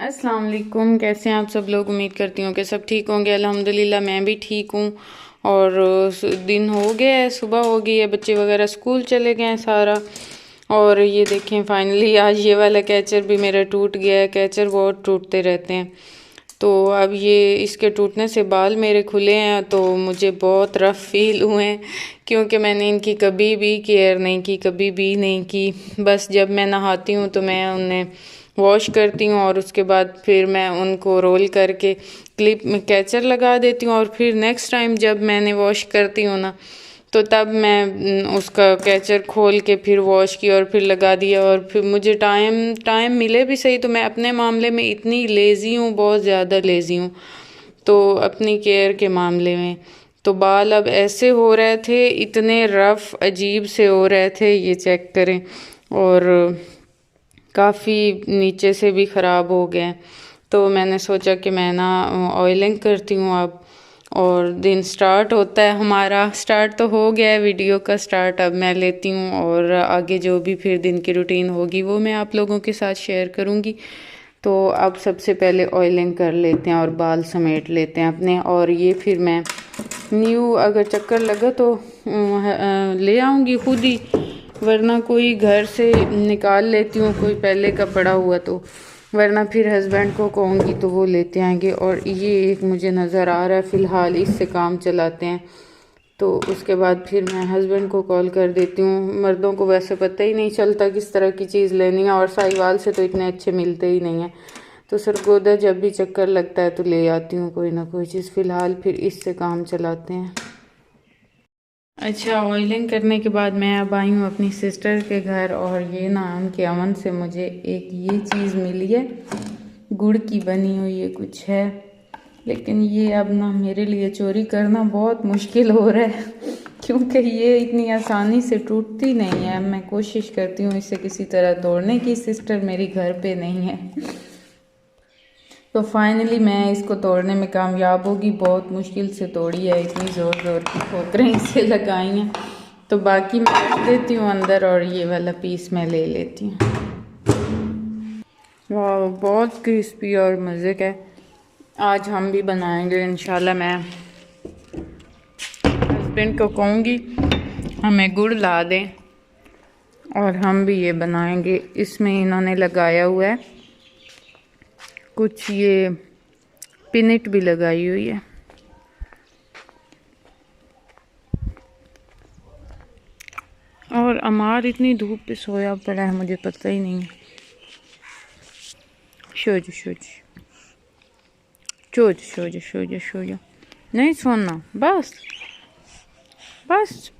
अस्सलाम वालेकुम। कैसे हैं आप सब लोग? उम्मीद करती हूँ कि सब ठीक होंगे। अल्हम्दुलिल्लाह मैं भी ठीक हूँ। और दिन हो गया है, सुबह हो गई है, बच्चे वगैरह स्कूल चले गए हैं सारा। और ये देखें फाइनली आज ये वाला कैचर भी मेरा टूट गया है। कैचर बहुत टूटते रहते हैं। तो अब ये इसके टूटने से बाल मेरे खुले हैं तो मुझे बहुत रफ़ फील हुए हैं, क्योंकि मैंने इनकी कभी भी केयर नहीं की, कभी भी नहीं की। बस जब मैं नहाती हूँ तो मैं उन्हें वॉश करती हूँ और उसके बाद फिर मैं उनको रोल करके क्लिप में कैचर लगा देती हूँ। और फिर नेक्स्ट टाइम जब मैंने वॉश करती हूँ ना, तो तब मैं उसका कैचर खोल के फिर वॉश किया और फिर लगा दिया। और फिर मुझे टाइम टाइम मिले भी सही, तो मैं अपने मामले में इतनी लेज़ी हूँ, बहुत ज़्यादा लेज़ी हूँ। तो अपनी केयर के मामले में तो बाल अब ऐसे हो रहे थे, इतने रफ़ अजीब से हो रहे थे, ये चेक करें। और काफ़ी नीचे से भी ख़राब हो गए। तो मैंने सोचा कि मैं ना ऑयलिंग करती हूँ अब, और दिन स्टार्ट होता है हमारा। स्टार्ट तो हो गया है वीडियो का स्टार्ट, अब मैं लेती हूँ और आगे जो भी फिर दिन की रूटीन होगी वो मैं आप लोगों के साथ शेयर करूँगी। तो अब सबसे पहले ऑयलिंग कर लेते हैं और बाल समेट लेते हैं अपने। और ये फिर मैं न्यू अगर चक्कर लगा तो ले आऊँगी खुद ही, वरना कोई घर से निकाल लेती हूँ कोई पहले का पड़ा हुआ, तो वरना फिर हस्बैंड को कहूँगी तो वो लेते आएंगे। और ये एक मुझे नज़र आ रहा है फ़िलहाल, इससे काम चलाते हैं। तो उसके बाद फिर मैं हस्बैंड को कॉल कर देती हूँ। मर्दों को वैसे पता ही नहीं चलता किस तरह की चीज़ लेनी है, और साहिवाल से तो इतने अच्छे मिलते ही नहीं हैं। तो सरगोदा जब भी चक्कर लगता है तो ले आती हूँ कोई ना कोई चीज़। फ़िलहाल फिर इससे काम चलाते हैं। अच्छा, ऑयलिंग करने के बाद मैं अब आई हूँ अपनी सिस्टर के घर, और ये ना उनके अमन से मुझे एक ये चीज़ मिली है, गुड़ की बनी हुई ये कुछ है। लेकिन ये अब ना मेरे लिए चोरी करना बहुत मुश्किल हो रहा है क्योंकि ये इतनी आसानी से टूटती नहीं है। मैं कोशिश करती हूँ इसे किसी तरह तोड़ने की, सिस्टर मेरी घर पे नहीं है। तो फाइनली मैं इसको तोड़ने में कामयाब होगी। बहुत मुश्किल से तोड़ी है, इतनी ज़ोर ज़ोर की ठोकरें इसे लगाई हैं। तो बाकी मैं रख देती हूँ अंदर, और ये वाला पीस मैं ले लेती हूँ। वाह, बहुत क्रिस्पी और मज़े का है। आज हम भी बनाएंगे इंशाल्लाह। मैं हस्बैंड को कहूँगी हमें गुड़ ला दें और हम भी ये बनाएंगे। इसमें इन्होंने लगाया हुआ है कुछ, ये पिनट भी लगाई हुई है। और अमार इतनी धूप पे सोया पड़ा है, मुझे पता ही नहीं है। सो जा सो जा सो जा सो जा सो जा सो जा, नहीं सोना, बस बस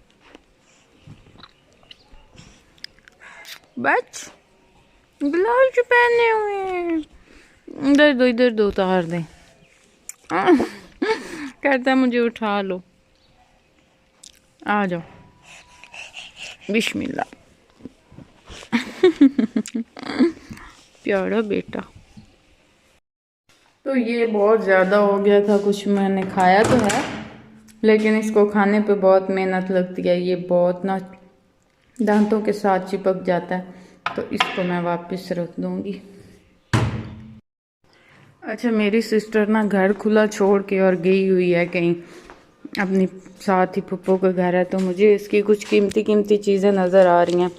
बच। ब्लाउज पहने हुए हैं, इधर दो उतार दे। कहता है मुझे उठा लो, आ जाओ, बिस्मिल्लाह। प्यारा बेटा। तो ये बहुत ज़्यादा हो गया था, कुछ मैंने खाया तो है लेकिन इसको खाने पे बहुत मेहनत लगती है। ये बहुत ना दांतों के साथ चिपक जाता है, तो इसको मैं वापस रख दूँगी। अच्छा, मेरी सिस्टर ना घर खुला छोड़ के और गई हुई है कहीं, अपनी साथ ही पप्पो का घर है। तो मुझे इसकी कुछ कीमती कीमती चीज़ें नज़र आ रही हैं,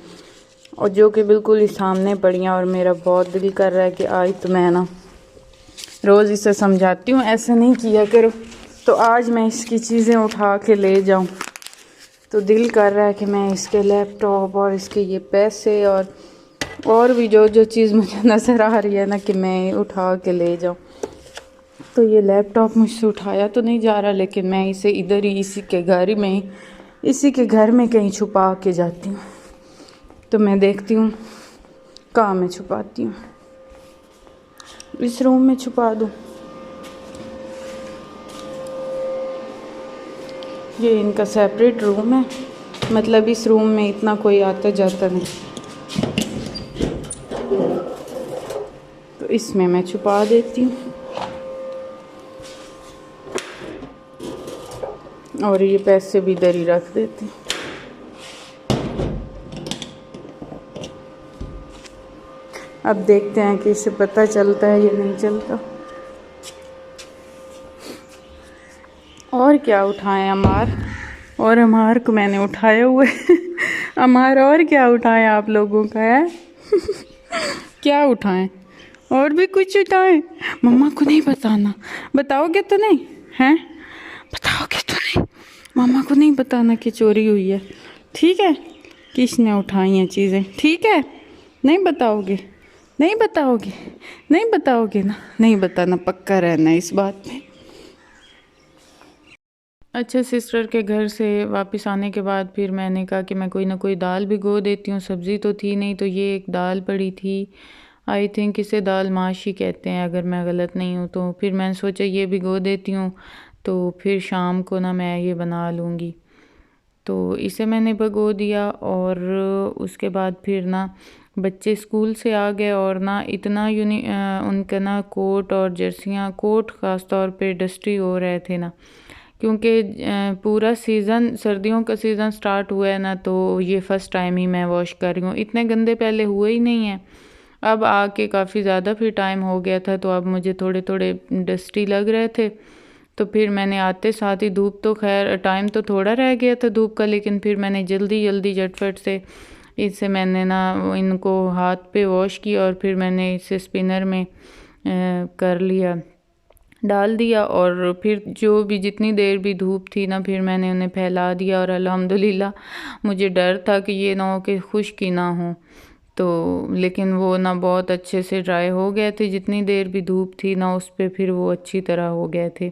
और जो कि बिल्कुल ही सामने पड़ी हैं। और मेरा बहुत दिल कर रहा है कि आज तो मैं ना रोज़ इसे समझाती हूँ ऐसा नहीं किया करो, तो आज मैं इसकी चीज़ें उठा के ले जाऊँ। तो दिल कर रहा है कि मैं इसके लैपटॉप और इसके ये पैसे और भी जो चीज़ मुझे नज़र आ रही है ना कि मैं उठा के ले जाऊँ। तो ये लैपटॉप मुझसे उठाया तो नहीं जा रहा, लेकिन मैं इसे इधर ही इसी के घर में कहीं छुपा के जाती हूँ। तो मैं देखती हूँ कहाँ मैं छुपाती हूँ। इस रूम में छुपा दूँ। ये इनका सेपरेट रूम है, मतलब इस रूम में इतना कोई आता जाता नहीं, तो इसमें मैं छुपा देती हूँ। और ये पैसे भी इधर ही रख देती हूँ। अब देखते हैं कि इसे पता चलता है या नहीं चलता। और क्या उठाएं अमार, और अमार को मैंने उठाया हुआ है अमार और क्या उठाएं आप लोगों का है क्या उठाएं, और भी कुछ उठाएं? मम्मा को नहीं बताना, बताओगे तो नहीं हैं? बताओगे तो नहीं, मम्मा को नहीं बताना कि चोरी हुई है, ठीक है? किसने उठाई हैं चीज़ें, ठीक है? नहीं बताओगे, नहीं बताओगे, नहीं बताओगे ना, नहीं बताना, पक्का रहना इस बात पे। अच्छा, सिस्टर के घर से वापस आने के बाद फिर मैंने कहा कि मैं कोई ना कोई दाल भिगो देती हूँ। सब्ज़ी तो थी नहीं, तो ये एक दाल पड़ी थी, आई थिंक इसे दाल माशी कहते हैं अगर मैं गलत नहीं हूँ। तो फिर मैंने सोचा ये भिगो देती हूँ, तो फिर शाम को ना मैं ये बना लूँगी। तो इसे मैंने भिगो दिया, और उसके बाद फिर ना बच्चे स्कूल से आ गए, और ना इतना उनका ना कोट और जर्सियाँ, कोट ख़ास तौर पे डस्टी हो रहे थे ना, क्योंकि पूरा सीज़न, सर्दियों का सीज़न स्टार्ट हुआ है ना, तो ये फ़र्स्ट टाइम ही मैं वॉश कर रही हूँ। इतने गंदे पहले हुए ही नहीं हैं, अब आके काफ़ी ज़्यादा फिर टाइम हो गया था, तो अब मुझे थोड़े थोड़े डस्टी लग रहे थे। तो फिर मैंने आते साथ ही, धूप तो खैर टाइम तो थोड़ा रह गया था धूप का, लेकिन फिर मैंने जल्दी जल्दी झटफट से इससे मैंने ना इनको हाथ पे वॉश किया, और फिर मैंने इसे स्पिनर में कर लिया, डाल दिया। और फिर जो भी जितनी देर भी धूप थी ना, फिर मैंने उन्हें फैला दिया, और अल्हम्दुलिल्लाह मुझे डर था कि ये ना हो कि खुश्क ही ना हो, तो लेकिन वो ना बहुत अच्छे से ड्राई हो गए थे। जितनी देर भी धूप थी ना उस पर, फिर वो अच्छी तरह हो गए थे।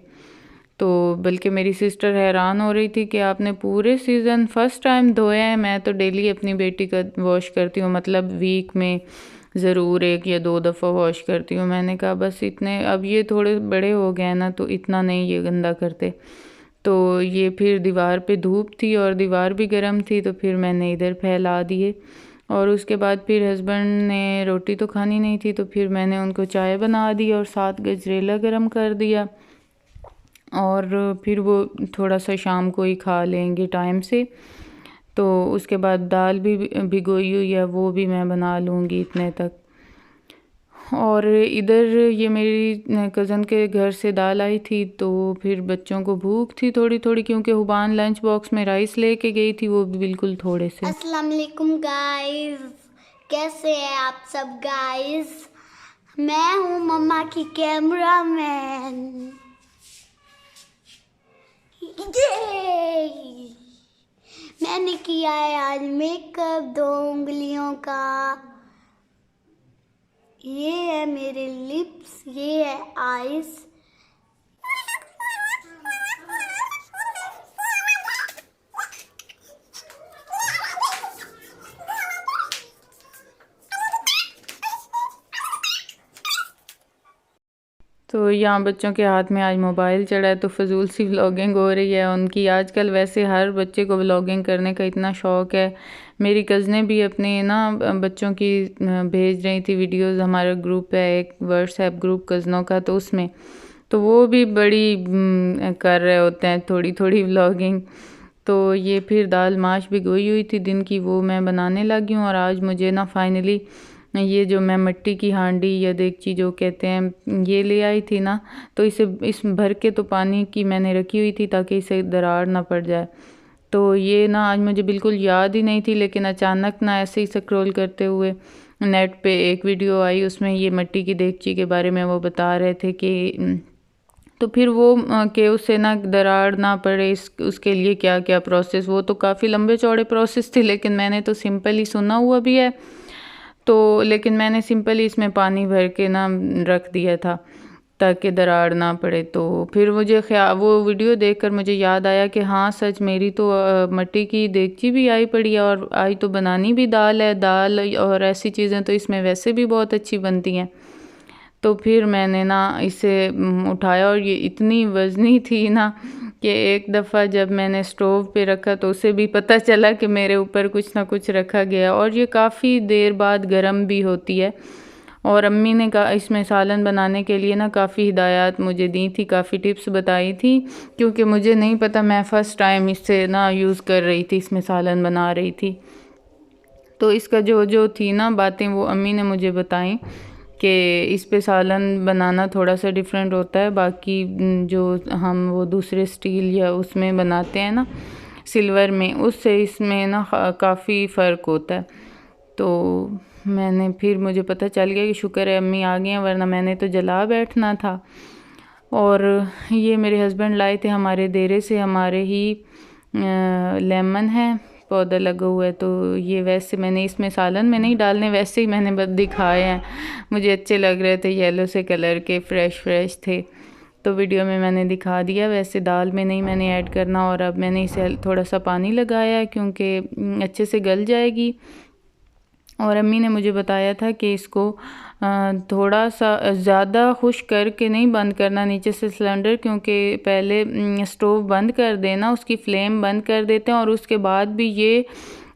तो बल्कि मेरी सिस्टर हैरान हो रही थी कि आपने पूरे सीज़न फर्स्ट टाइम धोए हैं। मैं तो डेली अपनी बेटी का वॉश करती हूँ, मतलब वीक में ज़रूर 1 या 2 दफ़ा वॉश करती हूँ। मैंने कहा बस इतने, अब ये थोड़े बड़े हो गए हैं ना, तो इतना नहीं ये गंदा करते। तो ये फिर दीवार पे धूप थी और दीवार भी गर्म थी, तो फिर मैंने इधर फैला दिए। और उसके बाद फिर हस्बैंड ने रोटी तो खानी नहीं थी, तो फिर मैंने उनको चाय बना दी और 7 गजरेला गर्म कर दिया, और फिर वो थोड़ा सा शाम को ही खा लेंगे टाइम से। तो उसके बाद दाल भी भिगोई हुई है, वो भी मैं बना लूँगी इतने तक। और इधर ये मेरी कज़न के घर से दाल आई थी, तो फिर बच्चों को भूख थी थोड़ी थोड़ी, क्योंकि हुबान लंच बॉक्स में राइस लेके गई थी, वो भी बिल्कुल थोड़े से। अस्सलाम वालेकुम गाइस, कैसे हैं आप सब गाइस? मैं हूँ मम्मा की कैमरा मैन। मैंने किया है आज मेकअप 2 उंगलियों का। ये है मेरे लिप्स, ये है आईज। तो यहाँ बच्चों के हाथ में आज मोबाइल चढ़ा है, तो फजूल सी व्लॉगिंग हो रही है उनकी। आजकल वैसे हर बच्चे को व्लॉगिंग करने का इतना शौक़ है। मेरी कज़नें भी अपने ना बच्चों की भेज रही थी वीडियोस। हमारा ग्रुप है एक व्हाट्सएप ग्रुप कज़नों का, तो उसमें तो वो भी बड़ी कर रहे होते हैं थोड़ी थोड़ी व्लॉगिंग। तो ये फिर दाल माश भिगोई हुई थी दिन की, वो मैं बनाने लगी हूँ। और आज मुझे ना फाइनली ये जो मैं मिट्टी की हांडी या देगची जो कहते हैं, ये ले आई थी ना, तो इसे इस भर के तो पानी की मैंने रखी हुई थी ताकि इसे दरार ना पड़ जाए। तो ये ना आज मुझे बिल्कुल याद ही नहीं थी, लेकिन अचानक ना ऐसे ही स्क्रॉल करते हुए नेट पे एक वीडियो आई, उसमें ये मिट्टी की देगची के बारे में वो बता रहे थे कि तो फिर वो कि उससे ना दरार ना पड़े, इस उसके लिए क्या क्या प्रोसेस। वो तो काफ़ी लंबे चौड़े प्रोसेस थे, लेकिन मैंने तो सिंपल ही सुना हुआ भी है, तो लेकिन मैंने सिंपल ही इसमें पानी भर के ना रख दिया था ताकि दरार ना पड़े। तो फिर मुझे वो वीडियो देखकर मुझे याद आया कि हाँ सच, मेरी तो मिट्टी की देगची भी आई पड़ी है, और आई तो बनानी भी दाल है। दाल और ऐसी चीज़ें तो इसमें वैसे भी बहुत अच्छी बनती हैं। तो फिर मैंने ना इसे उठाया, और ये इतनी वज़नी थी ना कि एक दफ़ा जब मैंने स्टोव पे रखा तो उसे भी पता चला कि मेरे ऊपर कुछ ना कुछ रखा गया। और ये काफ़ी देर बाद गर्म भी होती है। और अम्मी ने कहा इसमें सालन बनाने के लिए ना काफ़ी हिदायत मुझे दी थी, काफ़ी टिप्स बताई थी, क्योंकि मुझे नहीं पता, मैं फ़र्स्ट टाइम इससे ना यूज़ कर रही थी, इसमें सालन बना रही थी। तो इसका जो जो थी ना बातें वो अम्मी ने मुझे बताई कि इस पे सालन बनाना थोड़ा सा डिफरेंट होता है, बाकी जो हम वो दूसरे स्टील या उसमें बनाते हैं ना सिल्वर में, उससे इसमें ना काफ़ी फ़र्क होता है। तो मैंने फिर मुझे पता चल गया कि शुक्र है अम्मी आ गई हैं, वरना मैंने तो जला बैठना था। और ये मेरे हस्बैंड लाए थे हमारे देरे से, हमारे ही लेमन है पौधा लगा हुआ है, तो ये वैसे मैंने इसमें सालन में नहीं डालने, वैसे ही मैंने बस दिखाए हैं, मुझे अच्छे लग रहे थे, येलो से कलर के फ्रेश थे, तो वीडियो में मैंने दिखा दिया। वैसे दाल में नहीं मैंने ऐड करना। और अब मैंने इसे थोड़ा सा पानी लगाया क्योंकि अच्छे से गल जाएगी। और अम्मी ने मुझे बताया था कि इसको थोड़ा सा ज़्यादा खुश्क करके नहीं बंद करना नीचे से सिलेंडर, क्योंकि पहले स्टोव बंद कर देना, उसकी फ्लेम बंद कर देते हैं और उसके बाद भी ये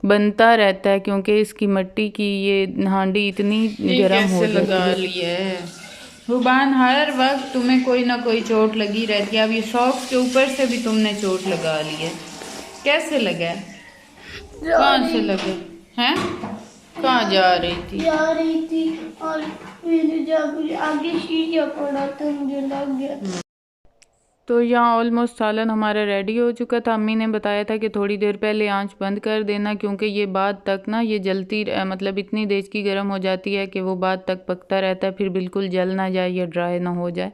बनता रहता है, क्योंकि इसकी मिट्टी की ये हांडी इतनी गर्म हो जाती लगा है। लिया है रुबान, हर वक्त तुम्हें कोई ना कोई चोट लगी रहती है। अब ये सॉक्स के ऊपर से भी तुमने चोट लगा ली है। कैसे लगा है? कहाँ से लगा है? कहाँ जा रही थी? और मैंने जब आगे शीशा पड़ा तो मुझे लग गया। तो यहाँ ऑलमोस्ट सालन हमारा रेडी हो चुका था। अम्मी ने बताया था कि थोड़ी देर पहले आंच बंद कर देना, क्योंकि ये बाद तक ना ये जलती मतलब इतनी तेज़ की गर्म हो जाती है कि वो बाद तक पकता रहता है, फिर बिल्कुल जल ना जाए या ड्राई ना हो जाए।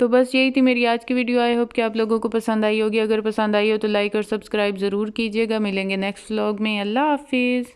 तो बस यही थी मेरी आज की वीडियो। आई होप कि आप लोगों को पसंद आई होगी। अगर पसंद आई हो तो लाइक और सब्सक्राइब ज़रूर कीजिएगा। मिलेंगे नेक्स्ट व्लॉग में। अल्लाह हाफिज़।